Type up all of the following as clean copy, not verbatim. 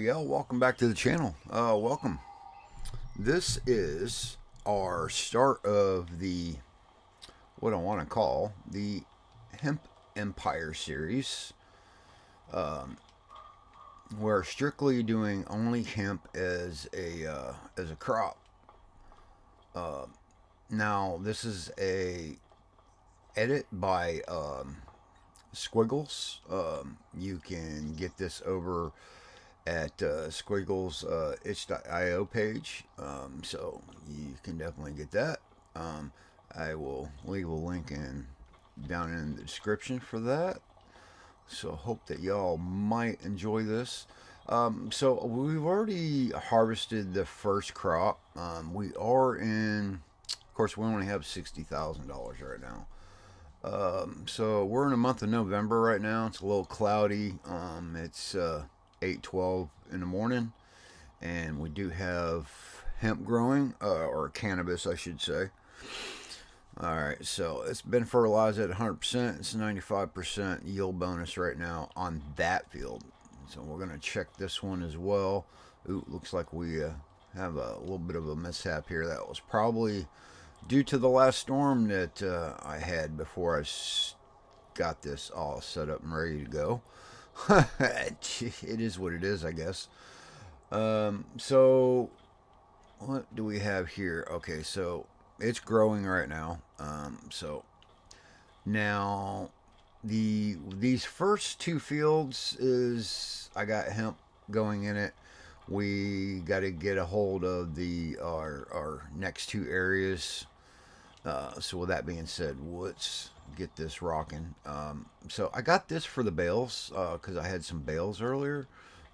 Yeah, welcome back to the channel. Welcome. This is our start of the, what I want to call, the Hemp Empire series. We're strictly doing only hemp as a crop. Now, this is a edit by Squiggles. You can get this over at Squiggles itch.io page. So you can definitely get that. I will leave a link down in the description for that. So hope that y'all might enjoy this. So we've already harvested the first crop. We are in, of course, we only have $60,000 right now. So we're in the month of November right now. It's a little cloudy. It's 8:12 in the morning, and we do have hemp growing, or cannabis, I should say. All right, so it's been fertilized at 100%. It's a 95% yield bonus right now on that field. So we're gonna check this one as well. Ooh, looks like we have a little bit of a mishap here. That was probably due to the last storm that I had before I got this all set up and ready to go. It is what it is, I guess. So what do we have here? Okay, so it's growing right now. So now these first two fields is I got hemp going in it. We got to get a hold of our next two areas. So with that being said, let's get this rocking. So I got this for the bales because I had some bales earlier,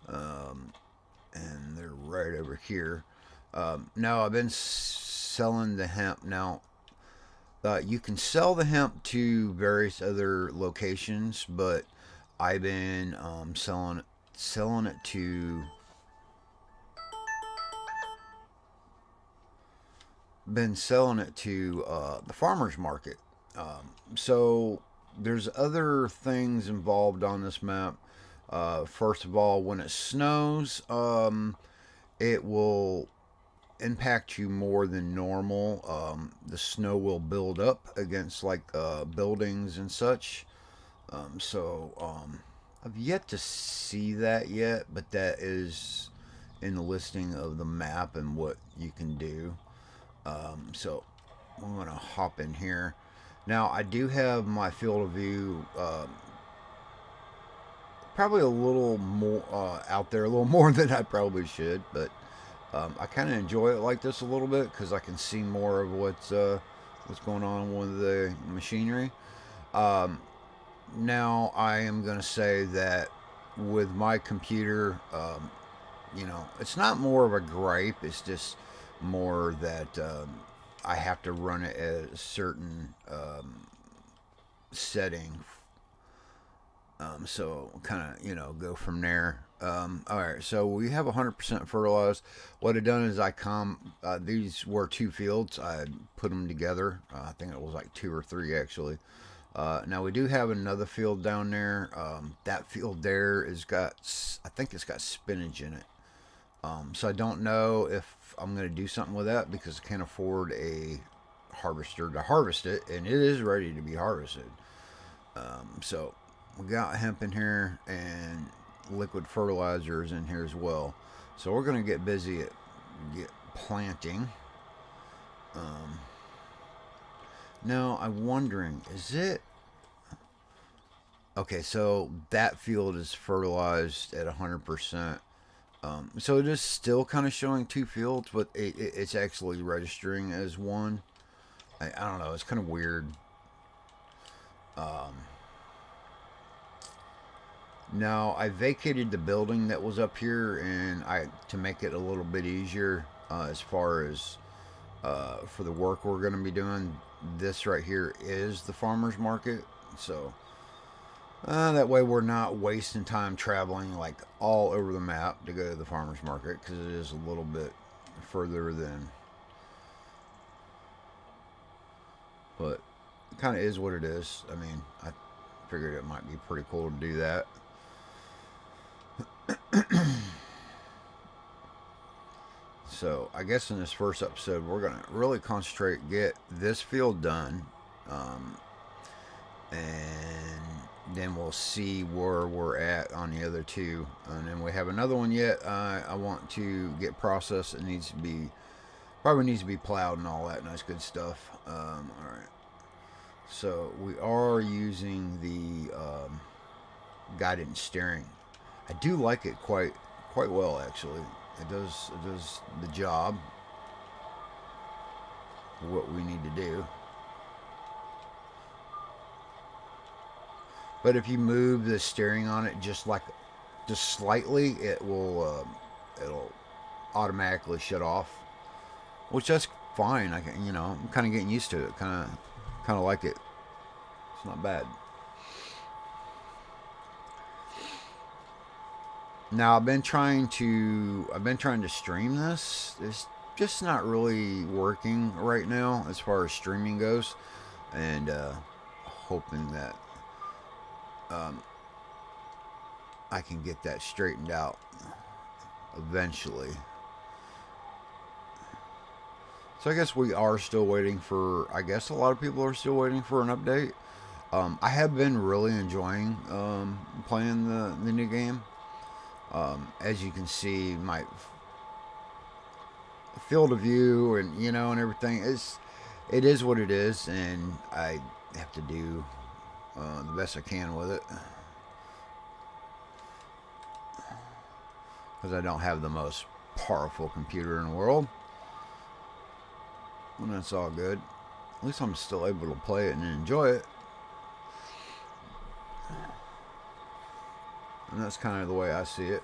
and they're right over here. Now I've been selling the hemp. Now you can sell the hemp to various other locations, but I've been selling it to the farmers market. So there's other things involved on this map. First of all, when it snows, it will impact you more than normal. The snow will build up against like buildings and such. I've yet to see that yet, but that is in the listing of the map and what you can do. So I'm going to hop in here. Now, I do have my field of view probably a little more out there, a little more than I probably should, but I kind of enjoy it like this a little bit because I can see more of what's going on with the machinery. Now, I am going to say that with my computer, it's not more of a gripe. It's just more that I have to run it at a certain setting. So kind of, go from there. All right, so we have 100% fertilized. What I've done is these were two fields. I put them together. I think it was like two or three actually. Now we do have another field down there. That field there I think it's got spinach in it. So I don't know if I'm going to do something with that because I can't afford a harvester to harvest it, and it is ready to be harvested. So we got hemp in here and liquid fertilizers in here as well. So we're going to get busy at planting. Now I'm wondering, is it okay? So that field is fertilized at 100%. So it is still kind of showing two fields, but it's actually registering as one. I don't know. It's kind of weird. Now I vacated the building that was up here, and to make it a little bit easier as far as for the work we're going to be doing. This right here is the farmers market, so that way we're not wasting time traveling like all over the map to go to the farmers market because it is a little bit further than. But it kind of is what it is. I mean, I figured it might be pretty cool to do that. So I guess in this first episode, we're going to really concentrate, get this field done, um, and then we'll see where we're at on the other two. And then we have another one yet. I want to get processed. It needs to be, probably needs to be plowed and all that nice good stuff. All right. So we are using the guidance steering. I do like it quite well, actually. It does the job, what we need to do. But if you move the steering on it just slightly, it'll automatically shut off, which that's fine. I'm kind of getting used to it. Kind of like it. It's not bad. Now I've been trying to stream this. It's just not really working right now as far as streaming goes, and hoping that I can get that straightened out eventually. So I guess we are still waiting for. I guess a lot of people are still waiting for an update. I have been really enjoying playing the new game. As you can see, my field of view and everything it is what it is, and I have to do the best I can with it because I don't have the most powerful computer in the world. And that's all good. At least I'm still able to play it and enjoy it. And that's kind of the way I see it.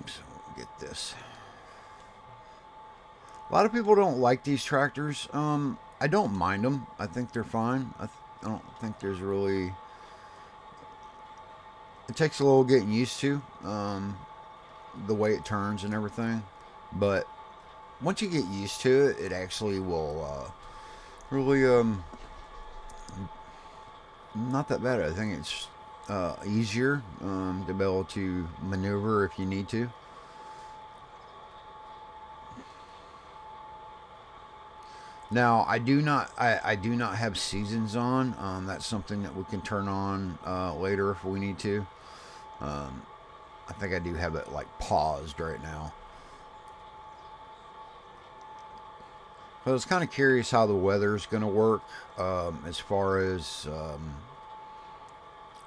So we'll get this. A lot of people don't like these tractors. I don't mind them. I think they're fine. I don't think there's really. It takes a little getting used to the way it turns and everything, but once you get used to it, it actually will really not that bad. I think it's easier to be able to maneuver if you need to. Now I do not have seasons on. That's something that we can turn on later if we need to. I think I do have it like paused right now. I was kind of curious how the weather's going to work as far as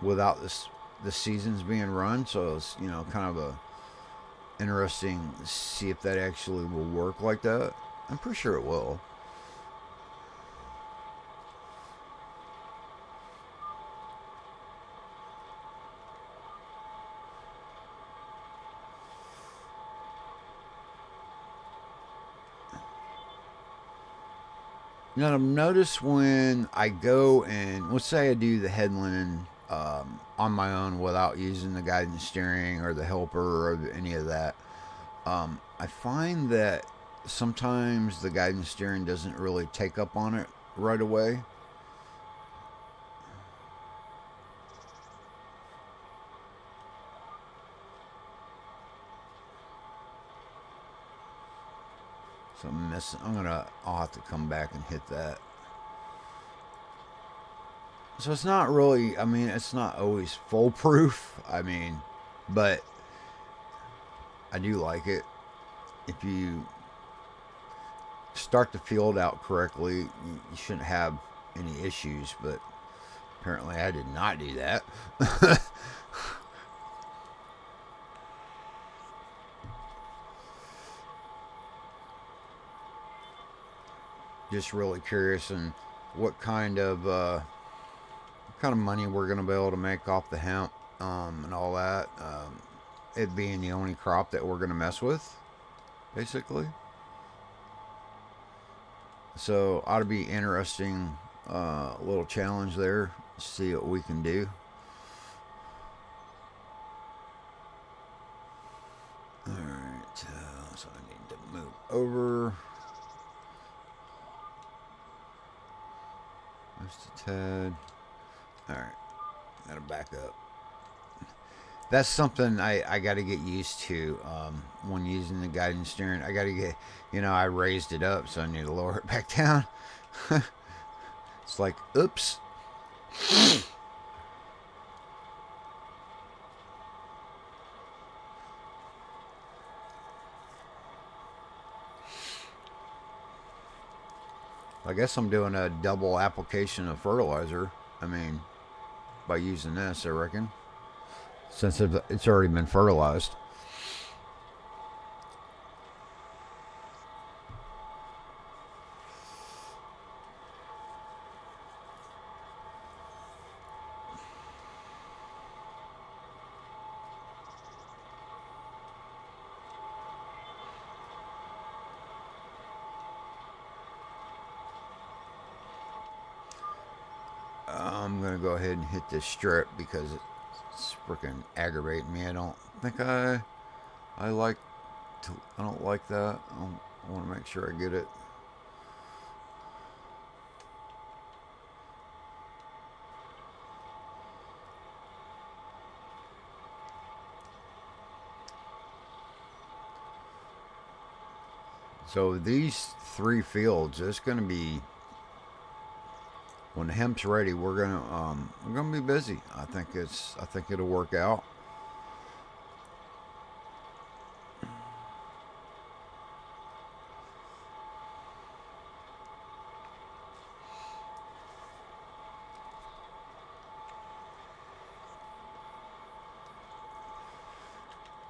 without the seasons being run. So it's kind of a interesting to see if that actually will work like that. I'm pretty sure it will. Now, notice when I go and let's say I do the headland on my own without using the guidance steering or the helper or any of that, I find that sometimes the guidance steering doesn't really take up on it right away. So I'm missing. I'll have to come back and hit that. So it's not really. I mean, it's not always foolproof. I mean, but I do like it. If you start the field out correctly, you shouldn't have any issues. But apparently, I did not do that. Just really curious and what kind of money we're going to be able to make off the hemp and all that. It being the only crop that we're going to mess with, basically. So ought to be interesting little challenge there. See what we can do. All right, so I need to move over. Ted. Alright, gotta back up. That's something I got to get used to when using the guidance steering. I got to get, I raised it up, so I need to lower it back down. It's like, oops. I guess I'm doing a double application of fertilizer. I mean, by using this, I reckon. Since it's already been fertilized. I'm going to go ahead and hit this strip because it's freaking aggravating me. I don't think I like to, I don't like that. I want to make sure I get it. So these 3 fields, it's going to be, when the hemp's ready, we're gonna be busy. I think it'll work out.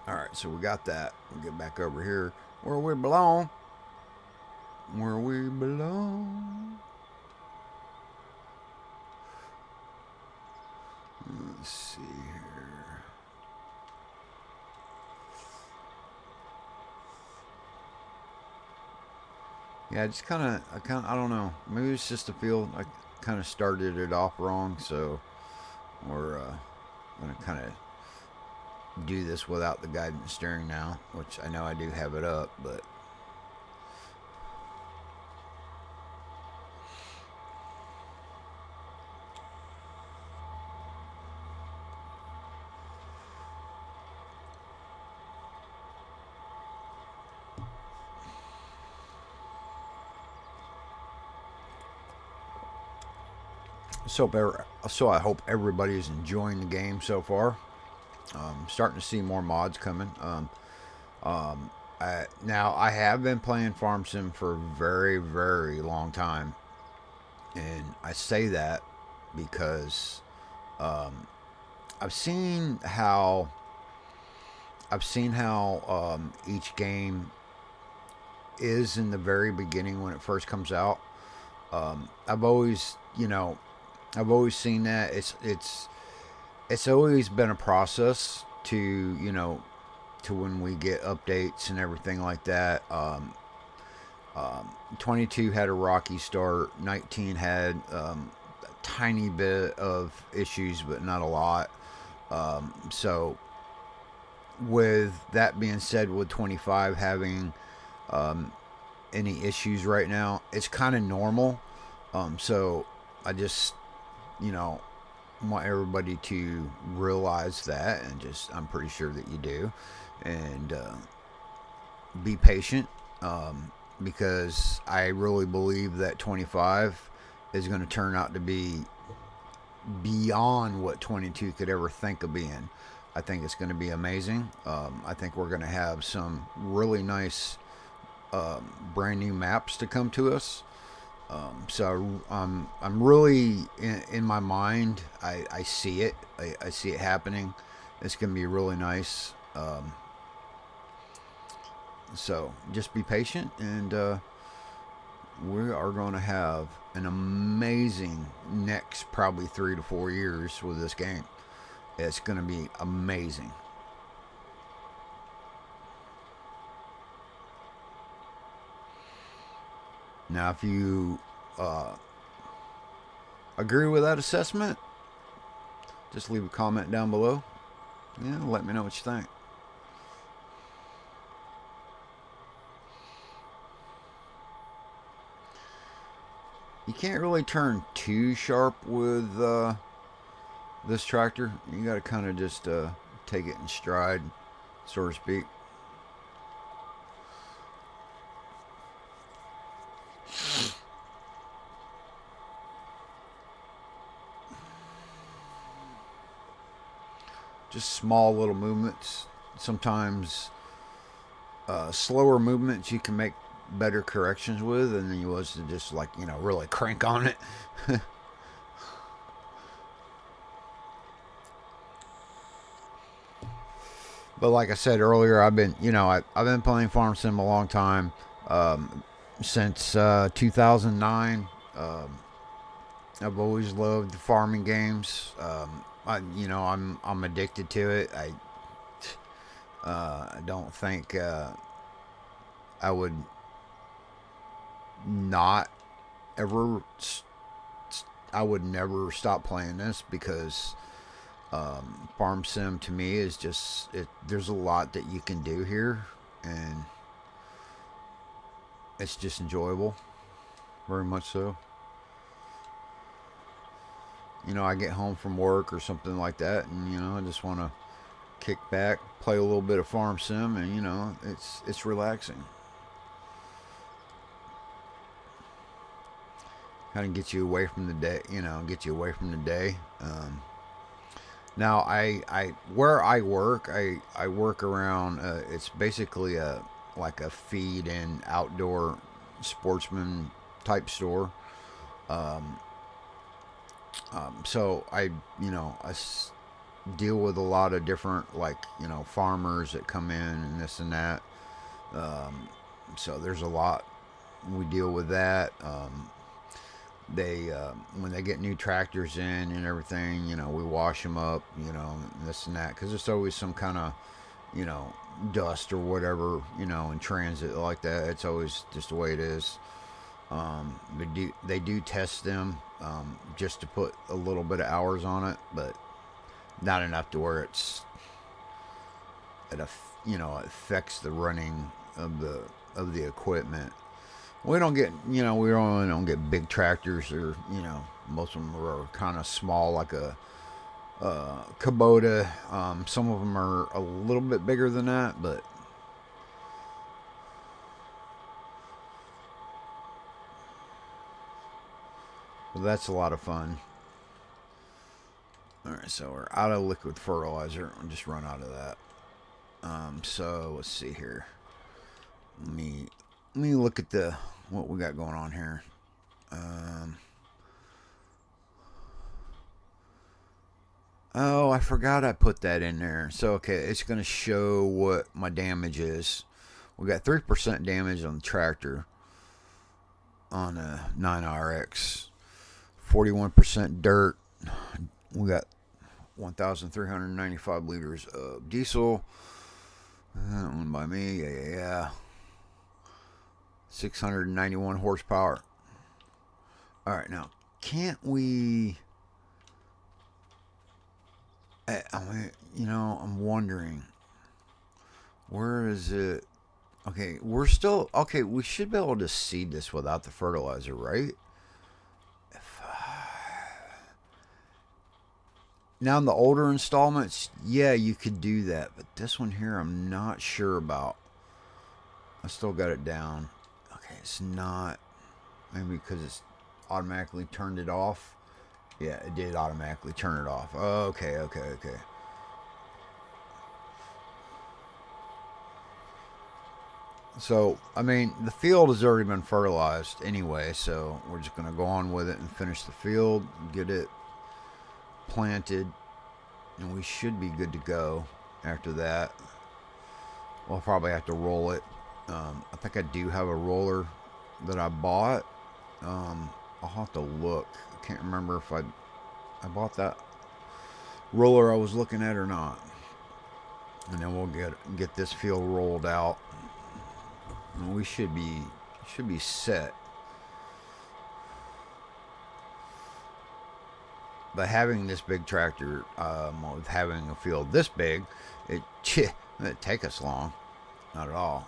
All right, so we got that. We'll get back over here where we belong. Where we belong. Let's see here. Yeah, I don't know. Maybe it's just a field. I kind of started it off wrong, so we're gonna kind of do this without the guidance steering now, which I know I do have it up, but. So I hope everybody is enjoying the game so far. Starting to see more mods coming. Now I have been playing Farm Sim for a very, very long time, and I say that because I've seen how each game is in the very beginning when it first comes out. I've always seen that it's always been a process to to when we get updates and everything like that. 22 had a rocky start. 19 had a tiny bit of issues, but not a lot. So with that being said, with 25 having any issues right now, it's kind of normal. So I just want everybody to realize that, and I'm pretty sure that you do, and be patient, because I really believe that 25 is going to turn out to be beyond what 22 could ever think of being. I think it's going to be amazing. I think we're going to have some really nice brand new maps to come to us. So I'm really in my mind. I see it. I see it happening. It's gonna be really nice. So just be patient, and we are going to have an amazing next probably 3 to 4 years with this game. It's going to be amazing. Now, if you agree with that assessment, just leave a comment down below. Yeah, let me know what you think. You can't really turn too sharp with this tractor. You got to kind of just take it in stride, so to speak. Just small little movements. Sometimes slower movements you can make better corrections with, and then you was to just like really crank on it. But like I said earlier, I've been I've been playing Farm Sim a long time, since 2009. I've always loved the farming games. I'm addicted to it. I don't think I would not ever. I would never stop playing this because Farm Sim to me is just there's a lot that you can do here, and it's just enjoyable, very much so. I get home from work or something like that, and I just want to kick back, play a little bit of Farm Sim, and it's relaxing. Kind of gets you away from the day, get you away from the day. Now, I where I work, I work around. It's basically like a feed and outdoor sportsman type store. Um, so I deal with a lot of different like farmers that come in and this and that. Um, so there's a lot we deal with that. They when they get new tractors in and everything, we wash them up, and this and that, because there's always some kind of you know dust or whatever in transit like that. It's always just the way it is. They do test them, just to put a little bit of hours on it, but not enough to where it affects the running of the equipment. We don't get we don't get big tractors, or most of them are kind of small, like a Kubota. Some of them are a little bit bigger than that, but that's a lot of fun. All right, so we're out of liquid fertilizer. I'll just run out of that. So let's see here. Let me look at the what we got going on here. Um, oh, I forgot I put that in there. So okay, it's going to show what my damage is. We got 3% damage on the tractor on a 9RX, 41% dirt. We got 1,395 liters of diesel. Owned by me. Yeah. 691 horsepower. All right, now can't we? I'm wondering, where is it? Okay, we're still okay. We should be able to seed this without the fertilizer, right? If, now in the older installments, yeah, you could do that, but this one here, I'm not sure about. I still got it down. Okay, it's not. Maybe because it's automatically turned it off. Yeah, it did automatically turn it off. Okay. So, I mean, the field has already been fertilized anyway, so we're just going to go on with it and finish the field, get it planted, and we should be good to go after that. We'll probably have to roll it. I think I do have a roller that I bought. I'll have to look. I can't remember if I bought that roller I was looking at or not. And then we'll get this field rolled out, and we should be set. But having this big tractor, with having a field this big, it didn't take us long, not at all.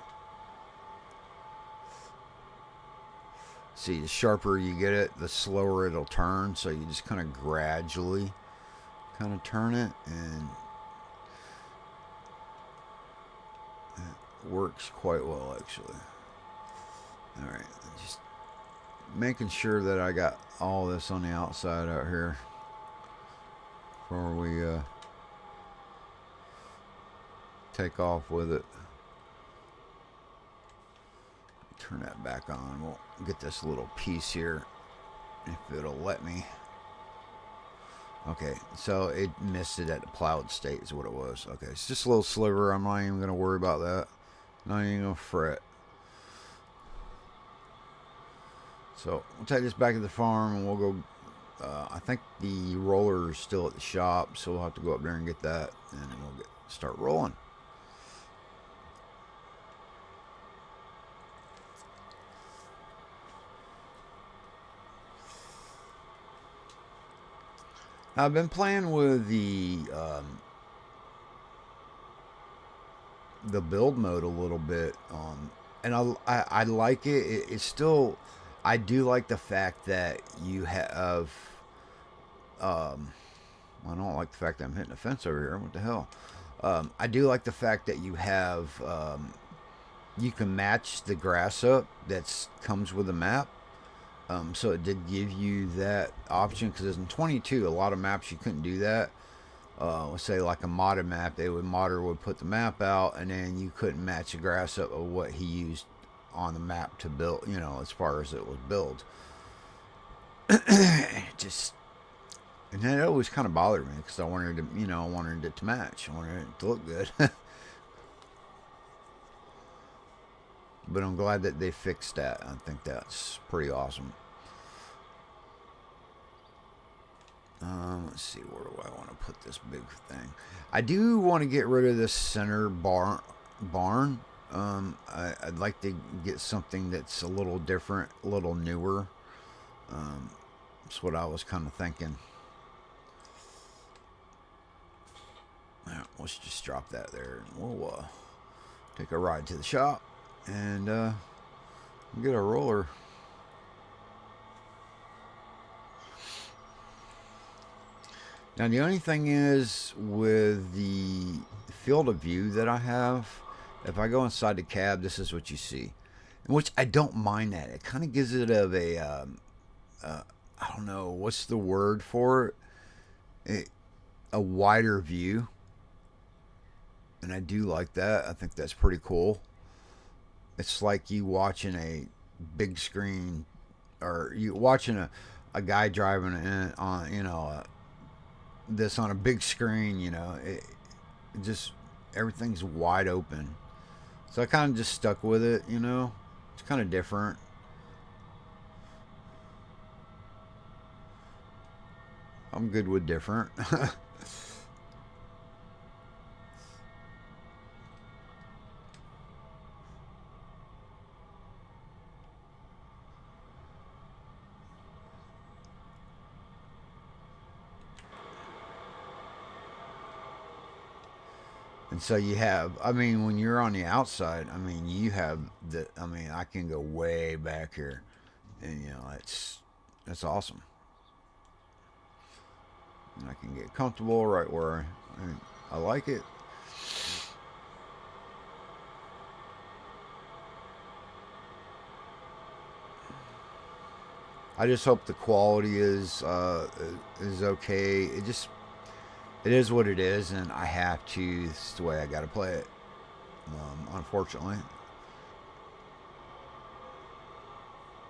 See, the sharper you get it, the slower it'll turn. So you just kind of gradually kind of turn it, and it works quite well actually. All right, just making sure that I got all this on the outside out here before we take off with it. Turn that back on. We'll get this little piece here if it'll let me. Okay, so it missed it at the plowed state is what it was. Okay, it's just a little sliver. I'm not even going to worry about that. Not even going to fret. So we'll take this back to the farm and we'll go. I think the roller is still at the shop, so we'll have to go up there and get that, and then we'll start rolling. I've been playing with the build mode a little bit, and I like it. It's still, I do like the fact that you have. I don't like the fact that I'm hitting a fence over here. What the hell? I do like the fact that you have. You can match the grass up that comes with the map. So it did give you that option, because in 22, a lot of maps you couldn't do that. Let's say like a modded map, modder would put the map out, and then you couldn't match the grass up of what he used on the map to build, you know, as far as it was built. Just, and that always kind of bothered me, because I wanted to, you know, I wanted it to match. I wanted it to look good. But I'm glad that they fixed that. I think that's pretty awesome. Let's see, where do I want to put this big thing? I do want to get rid of this center barn. I'd like to get something that's a little different, a little newer. That's what I was kind of thinking. Now, let's just drop that there, and we'll take a ride to the shop and get a roller. Now the only thing is, with the field of view that I have, if I go inside the cab, this is what you see, which I don't mind that. It kind of gives it of a I don't know what's the word for it, a wider view, and I do like that. I think that's pretty cool. It's like you watching a big screen, or you watching a guy driving in on, you know, this on a big screen. You know, it just, everything's wide open. So I kind of just stuck with it. You know, it's kind of different. I'm good with different. And so you have, I mean, when you're on the outside, I mean, you have the, I mean, I can go way back here, and you know, that's awesome. And I can get comfortable right where I like it. I just hope the quality is okay. It is what it is, and I have to. This is the way I got to play it. Unfortunately,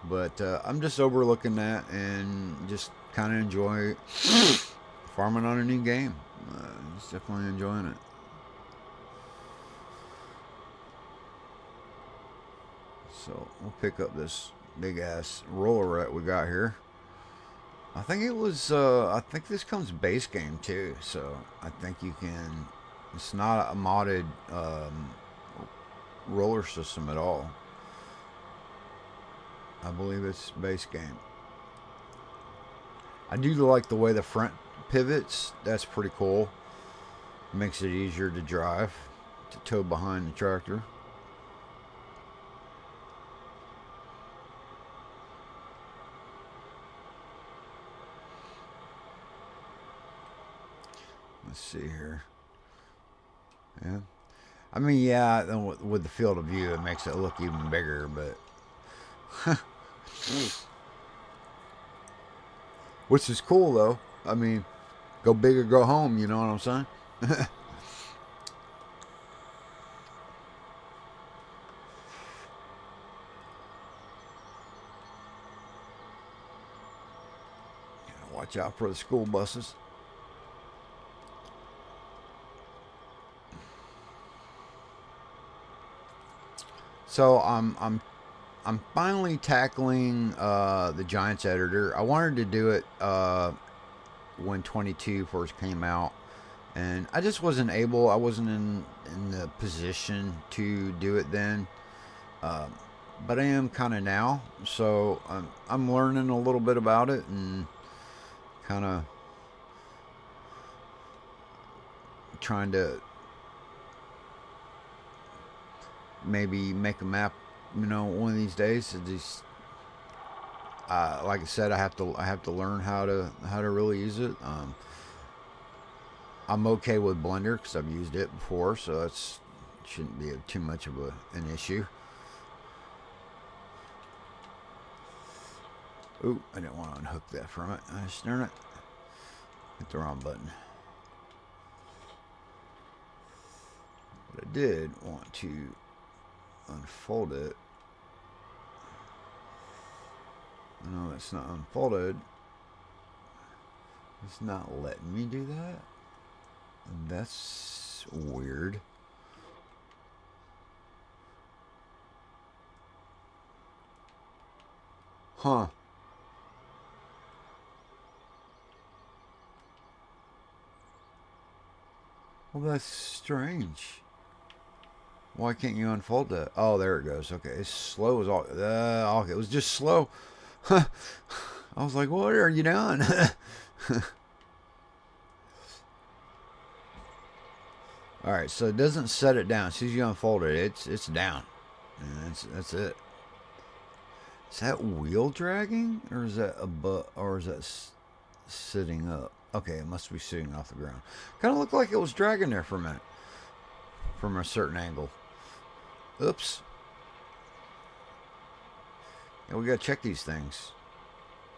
but I'm just overlooking that and just kind of enjoy farming on a new game. Just definitely enjoying it. So we'll pick up this big ass roller that we got here. I think it was. I think this comes base game too, so I think you can. It's not a modded roller system at all. I believe it's base game. I do like the way the front pivots. That's pretty cool. Makes it easier to drive, to tow behind the tractor. Let's see here. Yeah. I mean, yeah, with the field of view, it makes it look even bigger, but. Which is cool, though. I mean, go big or go home, you know what I'm saying? Watch out for the school buses. So I'm finally tackling the Giants editor. I wanted to do it when 22 first came out, and I just wasn't able. I wasn't in the position to do it then, but I am kind of now. So I'm learning a little bit about it and kind of trying to maybe make a map. You know, one of these days. Just like I said, I have to learn how to really use it. I'm okay with Blender because I've used it before, so that's shouldn't be too much of an issue. Ooh, I didn't want to unhook that from it. I just darn it, hit the wrong button. But I did want to unfold it. No, it's not unfolded. It's not letting me do that. That's weird. Huh. Well, that's strange. Why can't you unfold that? Oh, there it goes. Okay, it's slow as all. Okay, it was just slow. I was like, what are you doing? All right, so it doesn't set it down. As soon as you unfold it, it's down. And that's it. Is that wheel dragging, or is that or is that sitting up? Okay, it must be sitting off the ground. Kind of looked like it was dragging there for a minute, from a certain angle. Oops. Yeah, we gotta check these things,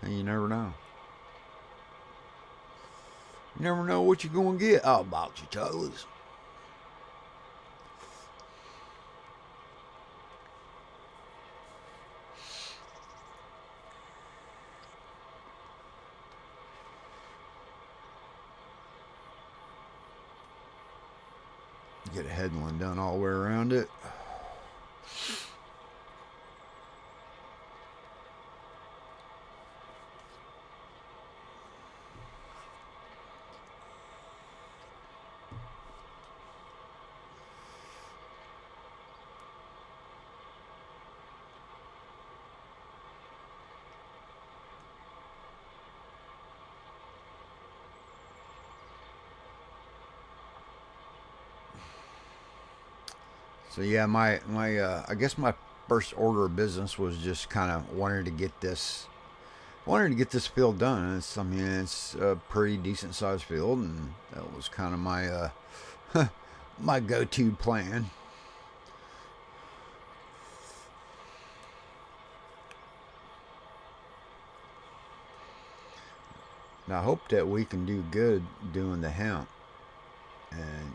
and you never know. You never know what you're gonna get. Oh, box of chocolates. Get a headland done all the way around it. So yeah, my I guess my first order of business was just kind of wanted to get this field done. I mean, it's a pretty decent sized field, and that was kind of my my go-to plan. Now I hope that we can do good doing the hemp, and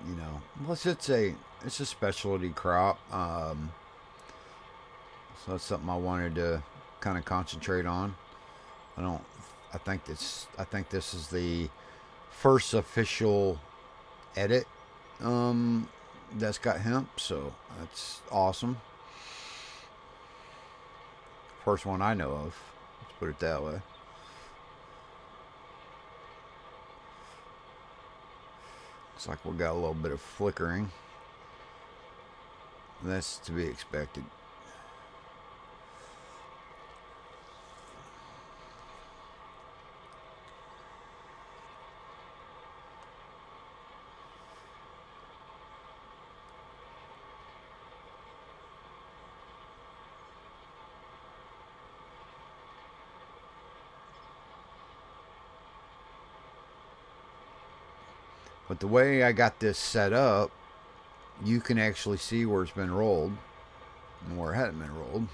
plus it's a specialty crop, so that's something I wanted to kind of concentrate on. I don't. I think this is the first official edit that's got hemp, so that's awesome. First one I know of. Let's put it that way. Looks like we got a little bit of flickering. That's to be expected. But the way I got this set up, you can actually see where it's been rolled and where it hadn't been rolled.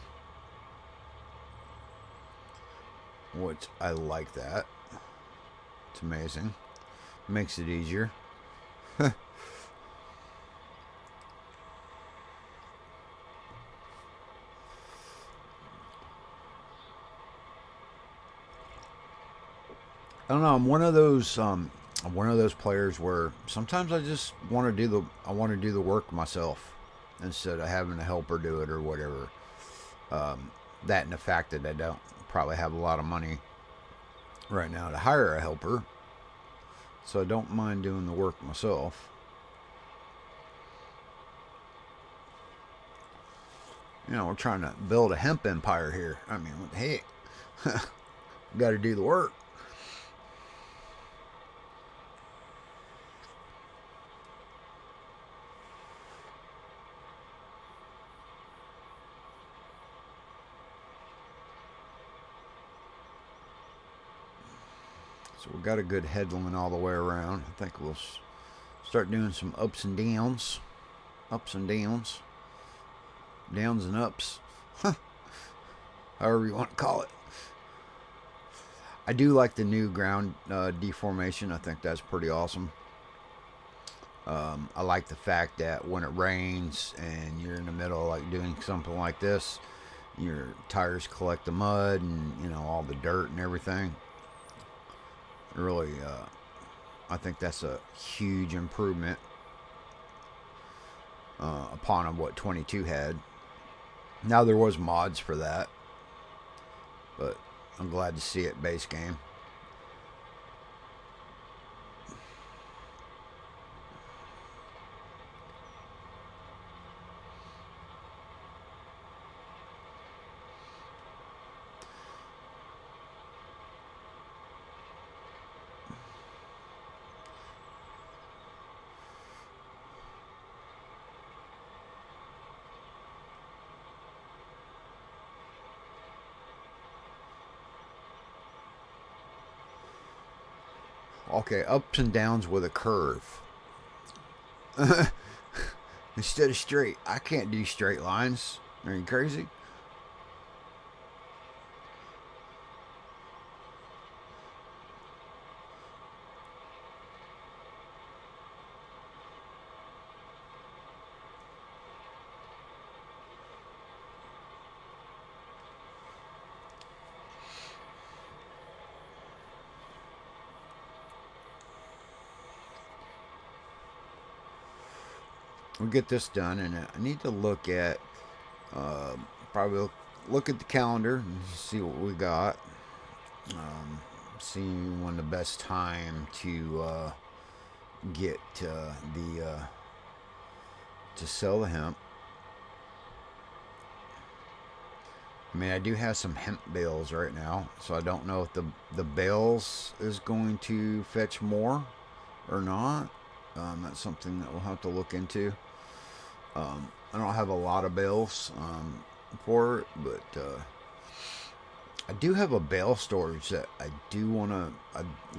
Which I like that. It's amazing. Makes it easier. I don't know. I'm one of those players where sometimes I just want to do the work myself instead of having a helper do it or whatever. That and the fact that I don't probably have a lot of money right now to hire a helper, so I don't mind doing the work myself. You know, we're trying to build a hemp empire here. I mean, what the heck? Got to do the work. So we got a good headland all the way around. I think we'll start doing some ups and downs. Ups and downs. Downs and ups. However you want to call it. I do like the new ground deformation. I think that's pretty awesome. I like the fact that when it rains and you're in the middle of like doing something like this, your tires collect the mud and, you know, all the dirt and everything. Really, I think that's a huge improvement upon what 22 had. Now there was mods for that, but I'm glad to see it base game. Okay, ups and downs with a curve. Instead of straight. I can't do straight lines. Are you crazy? We'll get this done, and I need to look at probably look at the calendar and see what we got. See when the best time to get to sell the hemp. I mean, I do have some hemp bales right now, so I don't know if the bales is going to fetch more or not. That's something that we'll have to look into. I don't have a lot of bales for it, but I do have a bale storage that I'd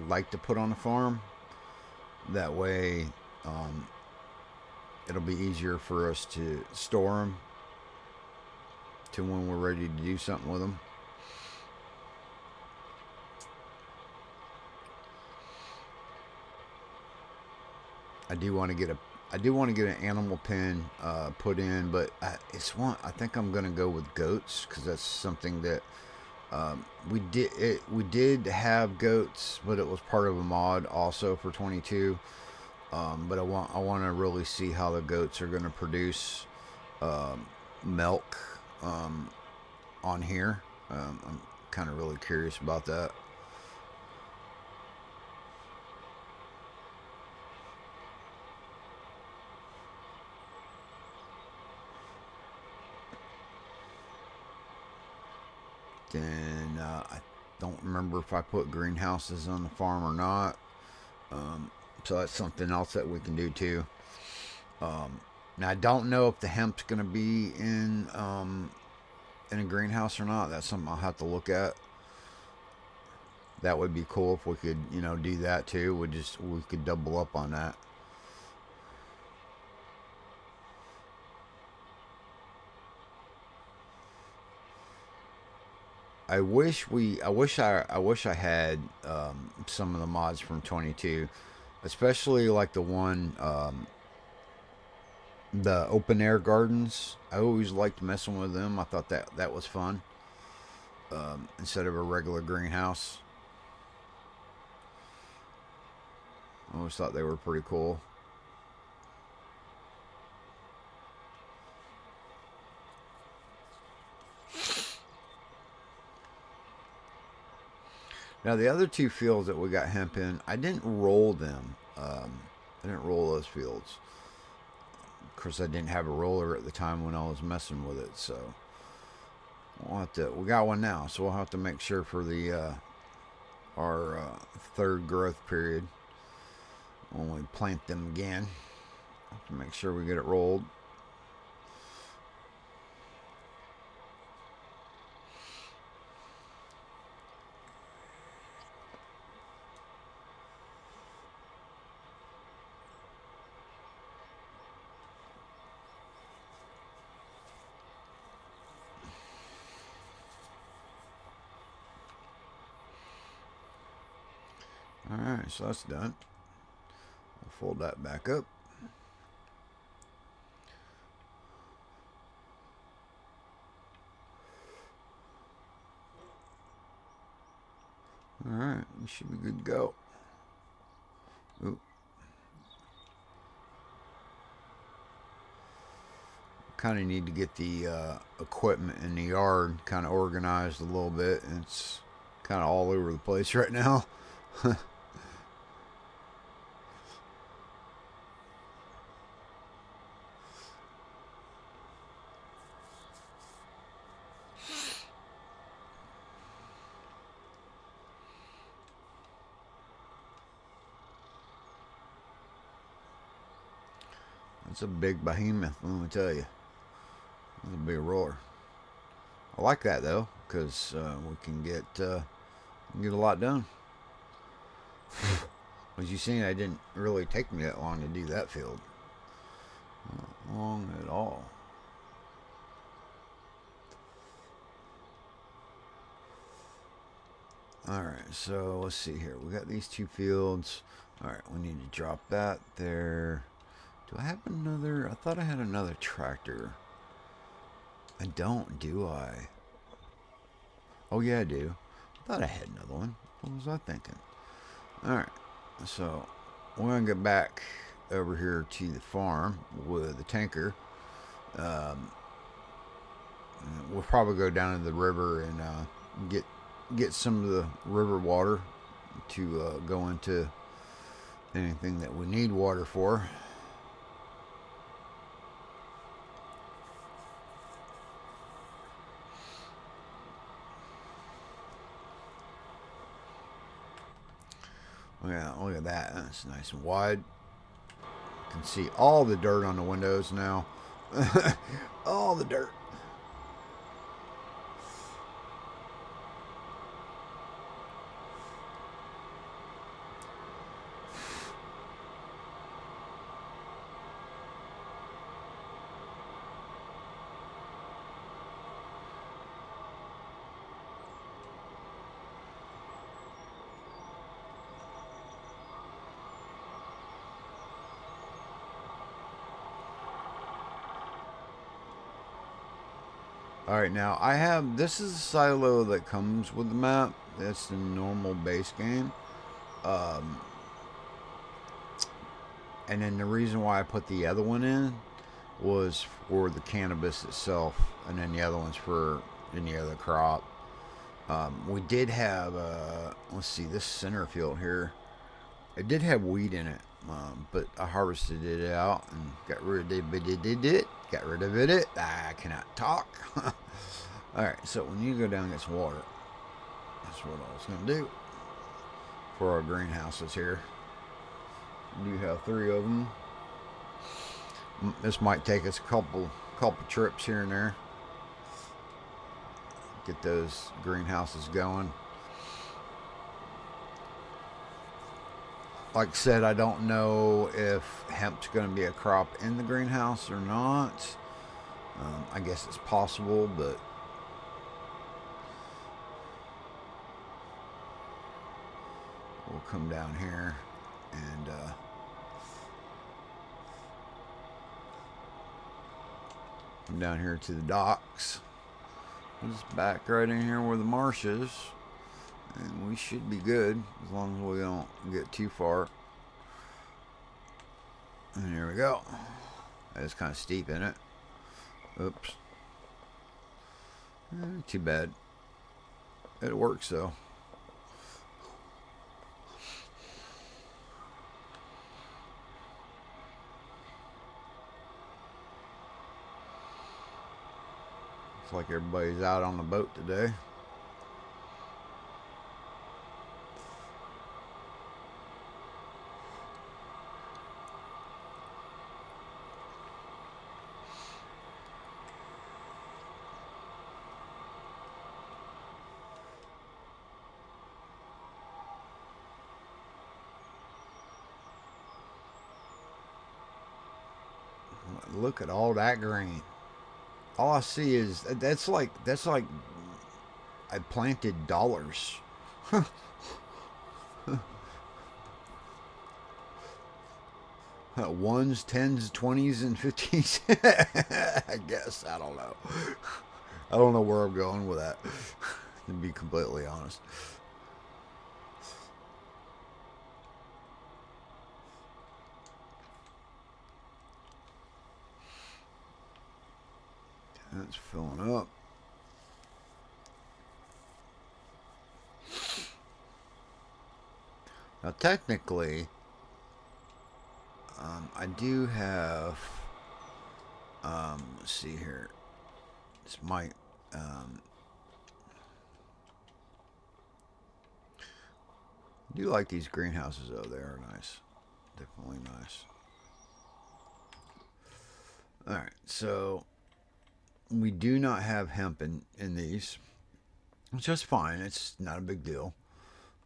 like to put on the farm. That way, it'll be easier for us to store them to when we're ready to do something with them. I do want to get an animal pen put in, but I think I'm gonna go with goats because that's something that we did have goats, but it was part of a mod also for 22. But I want to really see how the goats are gonna produce milk on here. I'm kind of really curious about that. Then I don't remember if I put greenhouses on the farm or not. So that's something else that we can do too. Now I don't know if the hemp's going to be in a greenhouse or not. That's something I'll have to look at. That would be cool if we could, do that too. We could double up on that. I wish I had some of the mods from 22, especially like the one the open air gardens. I always liked messing with them. I thought that was fun, instead of a regular greenhouse. I always thought they were pretty cool. Now the other two fields that we got hemp in, I didn't roll them. I didn't roll those fields. Of course, I didn't have a roller at the time when I was messing with it, so we'll have to. We got one now, so we'll have to make sure for the our third growth period when we plant them again. Have to make sure we get it rolled. Alright, so that's done. We'll fold that back up. Alright, we should be good to go. Ooh. Kind of need to get the equipment in the yard kind of organized a little bit. It's kind of all over the place right now. It's a big behemoth, let me tell you. It's a big roller. I like that though, because we can get a lot done. As you seen, I didn't really take me that long to do that field. Not long at all. Alright, so let's see here. We got these two fields. Alright, we need to drop that there. Do I have another? I thought I had another tractor. I don't, do I? Oh, yeah, I do. I thought I had another one. What was I thinking? Alright, so we're going to get back over here to the farm with the tanker. We'll probably go down to the river and get some of the river water to go into anything that we need water for. Yeah, look at that. That's nice and wide. You can see all the dirt on the windows now. All the dirt. Alright, now this is a silo that comes with the map. That's the normal base game. And then the reason why I put the other one in was for the cannabis itself, and then the other one's for any other crop. We did have, let's see, this center field here. It did have weed in it, but I harvested it out and got rid of it. Got rid of it. I cannot talk. Alright, so when you go down and get some water, that's what I was going to do for our greenhouses here. We do have 3 of them. This might take us a couple trips here and there. Get those greenhouses going. Like I said, I don't know if hemp's going to be a crop in the greenhouse or not. I guess it's possible, but we'll come down here and come down here to the docks. We'll just back right in here where the marsh is, and we should be good as long as we don't get too far. And here we go. It's kind of steep in it. Oops. Too bad. It works though. Looks like everybody's out on the boat today. Look at all that green. All I see is that's like I planted dollars. Ones, tens, 20s, and 50s. I guess. I don't know. I don't know where I'm going with that, to be completely honest. That's filling up. Now, technically, I do have, let's see here. This might, I do like these greenhouses though. They are nice. Definitely nice. Alright, so we do not have hemp in these. It's just fine. It's not a big deal.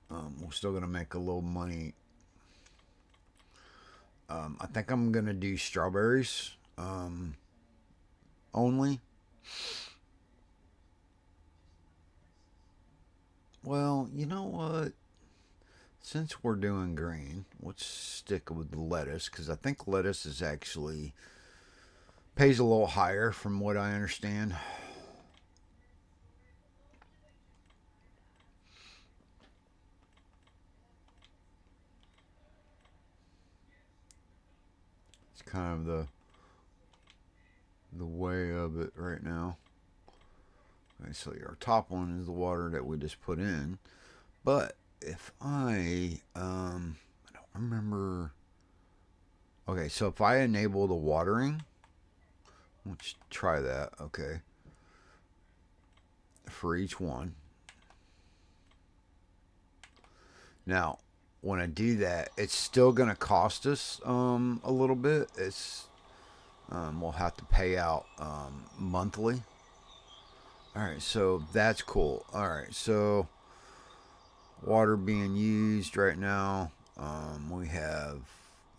We're still going to make a little money. I think I'm going to do strawberries only. Well, you know what? Since we're doing green, let's stick with the lettuce, because I think lettuce is actually pays a little higher from what I understand. It's kind of the way of it right now. Okay, so our top one is the water that we just put in. But if I don't remember. Okay, so if I enable the watering, let's try that. Okay, for each one. Now, when I do that, it's still going to cost us a little bit. It's we'll have to pay out monthly. All right, so that's cool. All right, so water being used right now. We have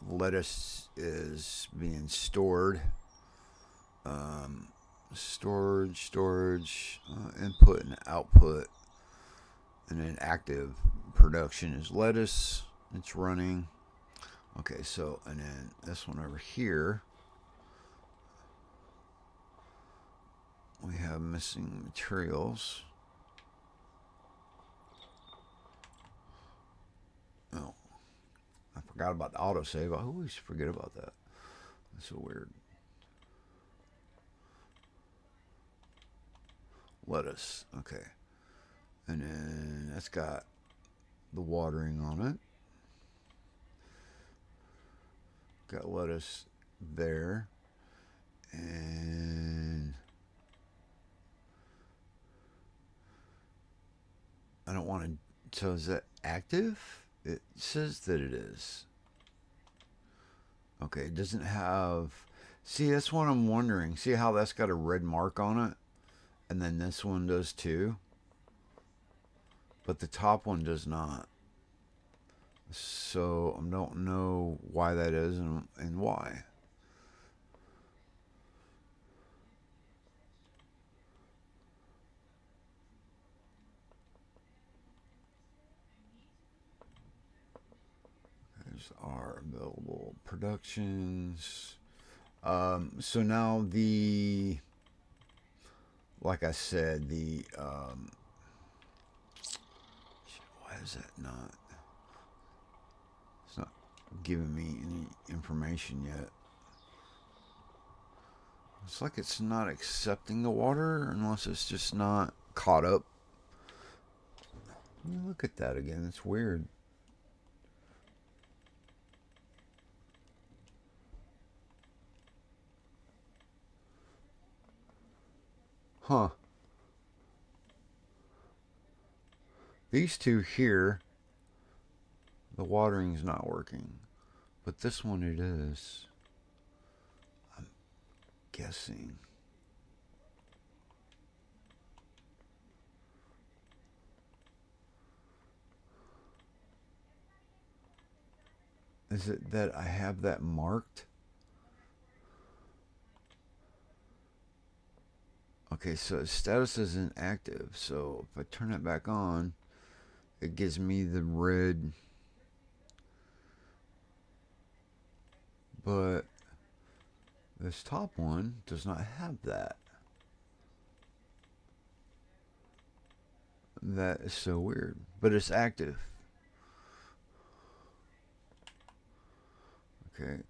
lettuce is being stored. Storage, input and output, and then active production is lettuce. It's running. Okay, so and then this one over here, we have missing materials. Oh, I forgot about the autosave. I always forget about that. That's so weird. Lettuce. Okay. And then that's got the watering on it. Got lettuce there. And I don't want to. So is that active? It says that it is. Okay, it doesn't have. See, that's what I'm wondering. See how that's got a red mark on it? And then this one does too. But the top one does not. So I don't know why that is and why. Those are available productions. So now like I said, why is that not? It's not giving me any information yet. It's like it's not accepting the water unless it's just not caught up. Let me look at that again. It's weird. Huh. These two here, the watering's not working. But this one it is. I'm guessing. Is it that I have that marked? Okay, so status is inactive. So if I turn it back on, it gives me the red. But this top one does not have that. That is so weird. But it's active. Okay,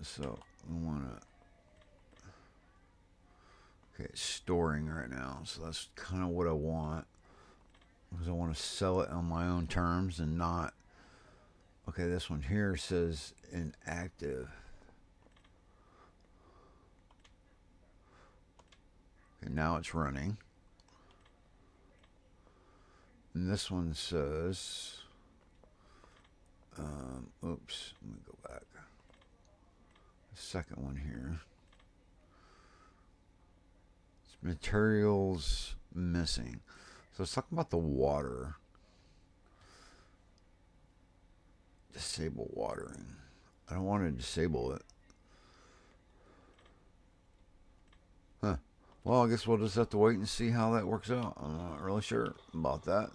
so I want to. Okay, it's storing right now, so that's kind of what I want. Because I want to sell it on my own terms and not. Okay, this one here says inactive. Okay, now it's running. And this one says. Oops, let me go back. The second one here. It's materials missing. So let's talk about the water. Disable watering. I don't want to disable it. Huh. Well, I guess we'll just have to wait and see how that works out. I'm not really sure about that,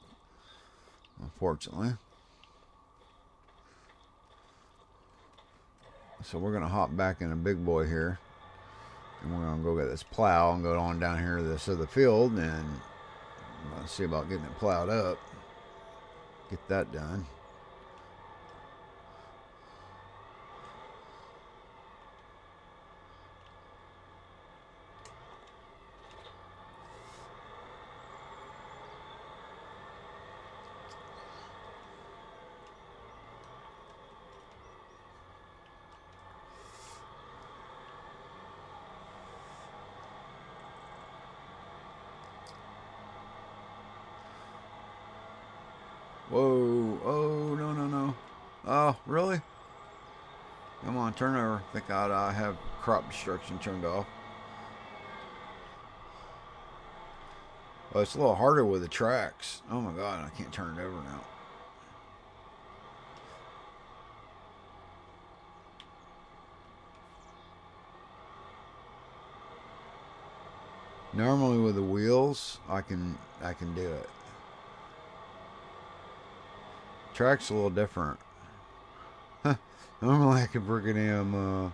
unfortunately. So we're going to hop back in a big boy here. And we're going to go get this plow and go on down here to this other field and see about getting it plowed up. Get that done. Whoa, oh, no, no, no. Oh, really? Come on, turn over. Thank God I have crop destruction turned off. Well, it's a little harder with the tracks. Oh my God, I can't turn it over now. Normally with the wheels, I can do it. Track's a little different. Normally I can freaking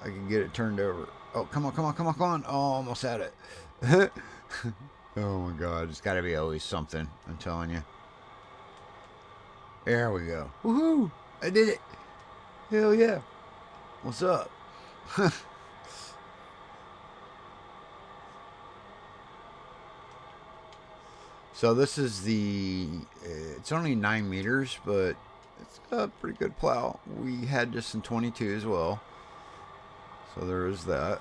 I can get it turned over. Oh, come on, come on, come on, come on. Oh, almost had it. Oh my God, it's got to be always something. I'm telling you. There we go. Woohoo! I did it. Hell yeah. What's up? So this is it's only 9 meters, but it's a pretty good plow. We had this in 22 as well. So there is that.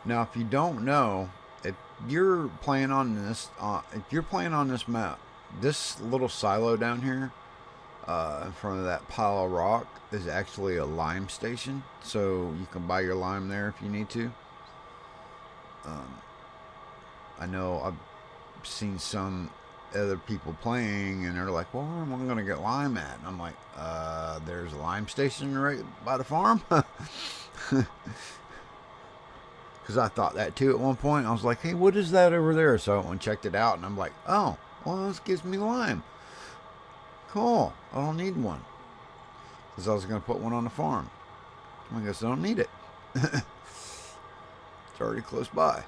Now, if you don't know, if you're playing on this map, this little silo down here in front of that pile of rock is actually a lime station, so you can buy your lime there if you need to. I know I've seen some other people playing, and they're like, "Well, where am I going to get lime at?" And I'm like, "There's a lime station right by the farm." Because I thought that too at one point. I was like, "Hey, what is that over there?" So I went and checked it out, and I'm like, "Oh, well, this gives me lime. Cool. I don't need one." Because I was going to put one on the farm. I guess I don't need it. It's already close by.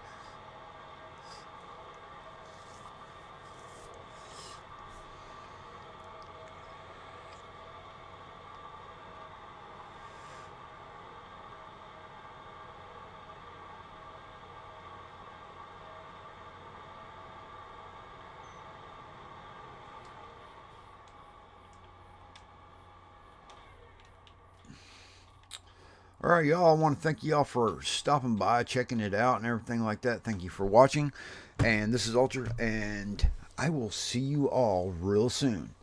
All right, y'all. I want to thank y'all for stopping by, checking it out, and everything like that. Thank you for watching. And this is Ultra, and I will see you all real soon.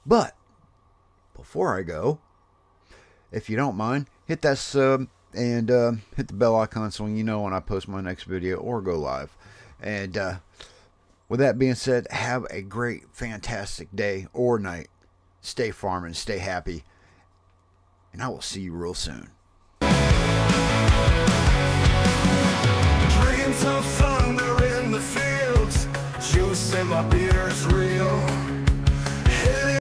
But before I go, if you don't mind, hit that sub and hit the bell icon so you know when I post my next video or go live. And with that being said, have a great, fantastic day or night. Stay farming, stay happy, and I will see you real soon.